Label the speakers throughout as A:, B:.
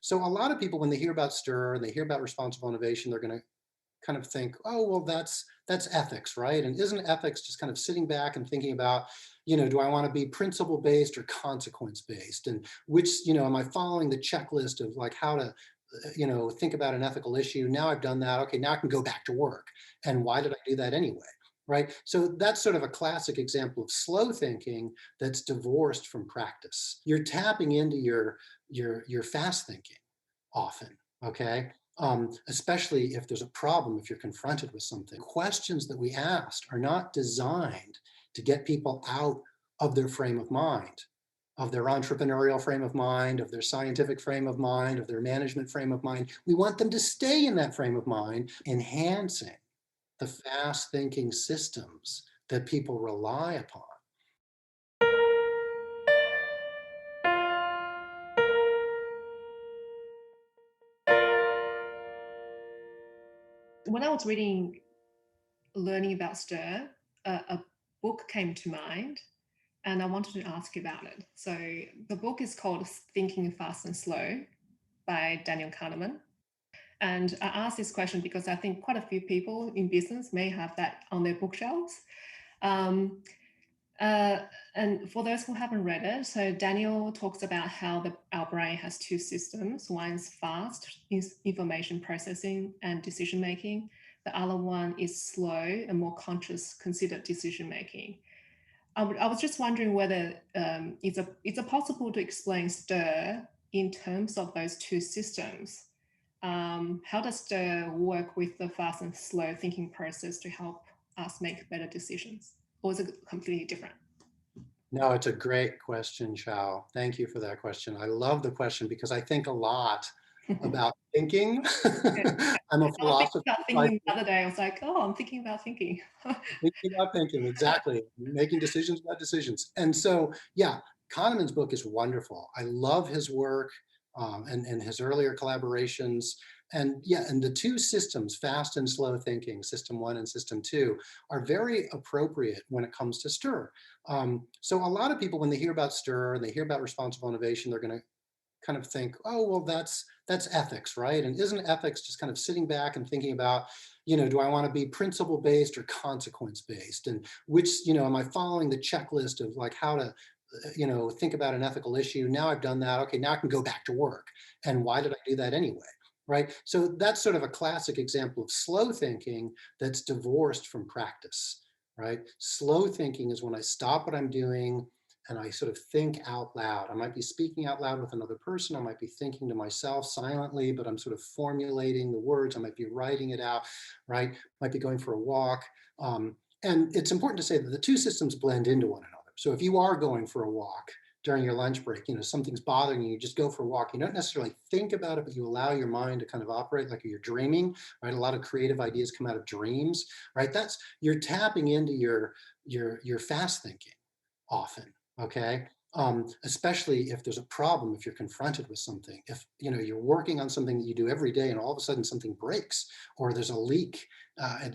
A: So a lot of people, when they hear about STIR and they hear about responsible innovation, they're going to kind of think, oh, well, that's ethics, right? And isn't ethics just kind of sitting back and thinking about, do I want to be principle based or consequence based? And which, am I following the checklist of like how to, think about an ethical issue? Now I've done that. Okay, now I can go back to work. And why did I do that anyway? Right? So that's sort of a classic example of slow thinking that's divorced from practice. You're tapping into your fast thinking often, okay? Especially if there's a problem, if you're confronted with something. Questions that we asked are not designed to get people out of their frame of mind, of their entrepreneurial frame of mind, of their scientific frame of mind, of their management frame of mind. We want them to stay in that frame of mind, enhancing the fast thinking systems that people rely upon.
B: When I was learning about STIR, a book came to mind and I wanted to ask you about it. So the book is called Thinking Fast and Slow by Daniel Kahneman. And I asked this question because I think quite a few people in business may have that on their bookshelves. Um, and for those who haven't read it, so Daniel talks about how our brain has two systems. One's fast information processing and decision making. The other one is slow and more conscious, considered decision making. I was just wondering whether it's possible to explain STIR in terms of those two systems. How does STIR work with the fast and slow thinking process to help us make better decisions? Or is it completely different?
A: No, it's a great question, Chao. Thank you for that question. I love the question because I think a lot about thinking.
B: Yeah.
A: I'm a
B: I was thinking
A: philosopher,
B: about
A: so I
B: thinking the other day. I was like, oh, I'm thinking about thinking.
A: thinking about thinking, exactly. Making decisions about decisions. And so, yeah, Kahneman's book is wonderful. I love his work and his earlier collaborations. And yeah, and the two systems, fast and slow thinking, system one and system two, are very appropriate when it comes to STIR. So a lot of people, when they hear about STIR and they hear about responsible innovation, they're going to kind of think, oh, well, that's ethics, right? And isn't ethics just kind of sitting back and thinking about, do I want to be principle based or consequence based? And which, am I following the checklist of like how to, think about an ethical issue? Now I've done that. Okay, now I can go back to work. And why did I do that anyway? Right? So that's sort of a classic example of slow thinking that's divorced from practice, right? Slow thinking is when I stop what I'm doing and I sort of think out loud. I might be speaking out loud with another person. I might be thinking to myself silently, but I'm sort of formulating the words. I might be writing it out, right? Might be going for a walk. And it's important to say that the two systems blend into one another. So if you are going for a walk during your lunch break, something's bothering you, you just go for a walk. You don't necessarily think about it, but you allow your mind to kind of operate like you're dreaming, right? A lot of creative ideas come out of dreams, right? You're tapping into your fast thinking often, okay? Especially if there's a problem, if you're confronted with something, if you're working on something that you do every day and all of a sudden something breaks or there's a leak in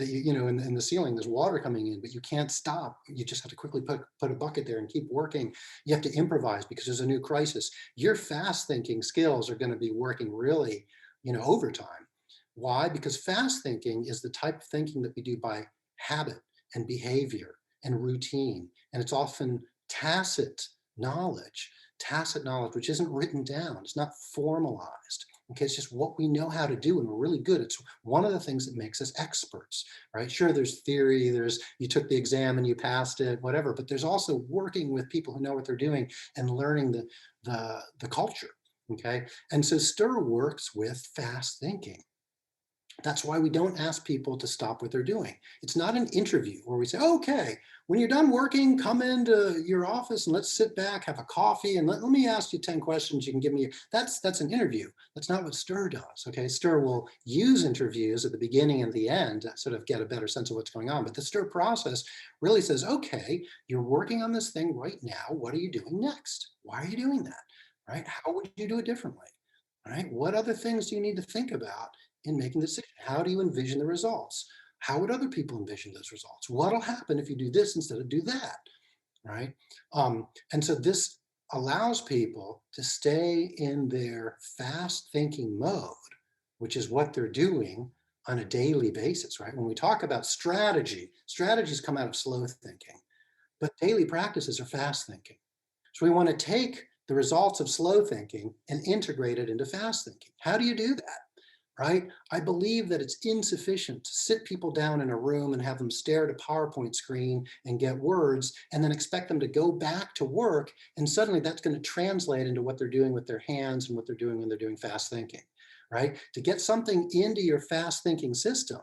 A: the ceiling, there's water coming in, but you can't stop. You just have to quickly put a bucket there and keep working. You have to improvise because there's a new crisis. Your fast thinking skills are going to be working really, overtime. Why? Because fast thinking is the type of thinking that we do by habit and behavior and routine. And it's often tacit knowledge, which isn't written down. It's not formalized. Okay, it's just what we know how to do, and we're really good. It's one of the things that makes us experts, right? Sure, there's theory, you took the exam and you passed it, whatever, but there's also working with people who know what they're doing and learning the culture, okay? And so STIR works with fast thinking. That's why we don't ask people to stop what they're doing. It's not an interview where we say, okay, when you're done working, come into your office and let's sit back, have a coffee, and let me ask you 10 questions. You can give me, that's an interview. That's not what STIR does, okay? STIR will use interviews at the beginning and the end to sort of get a better sense of what's going on. But the STIR process really says, okay, you're working on this thing right now. What are you doing next? Why are you doing that, right? How would you do it differently? Right? What other things do you need to think about in making the decision? How do you envision the results? How would other people envision those results? What'll happen if you do this instead of do that? Right? And so this allows people to stay in their fast thinking mode, which is what they're doing on a daily basis, right? When we talk about strategy, strategies come out of slow thinking, but daily practices are fast thinking. So we want to take the results of slow thinking and integrate it into fast thinking. How do you do that? Right? I believe that it's insufficient to sit people down in a room and have them stare at a PowerPoint screen and get words and then expect them to go back to work. And suddenly that's going to translate into what they're doing with their hands and what they're doing when they're doing fast thinking, right? To get something into your fast thinking system,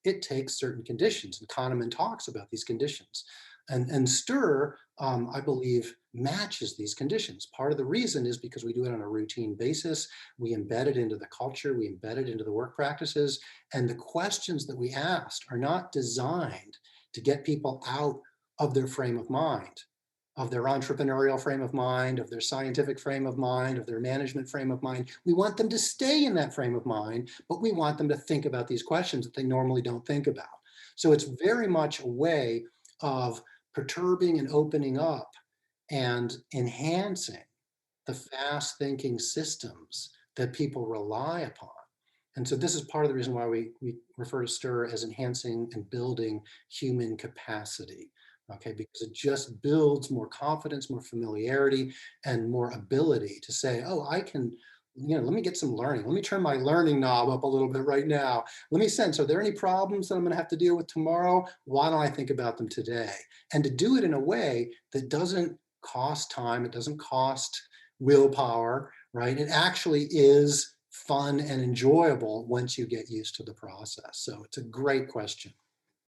A: it takes certain conditions. And Kahneman talks about these conditions. And STIR, I believe, matches these conditions. Part of the reason is because we do it on a routine basis. We embed it into the culture, we embed it into the work practices, and the questions that we asked are not designed to get people out of their frame of mind, of their entrepreneurial frame of mind, of their scientific frame of mind, of their management frame of mind. We want them to stay in that frame of mind, but we want them to think about these questions that they normally don't think about. So it's very much a way of perturbing and opening up and enhancing the fast thinking systems that people rely upon. And so this is part of the reason why we refer to STIR as enhancing and building human capacity, okay? Because it just builds more confidence, more familiarity, and more ability to say, oh, I can, let me get some learning. Let me turn my learning knob up a little bit right now. Let me sense, are there any problems that I'm gonna have to deal with tomorrow? Why don't I think about them today? And to do it in a way that doesn't cost time, it doesn't cost willpower, right? It actually is fun and enjoyable once you get used to the process. So it's a great question.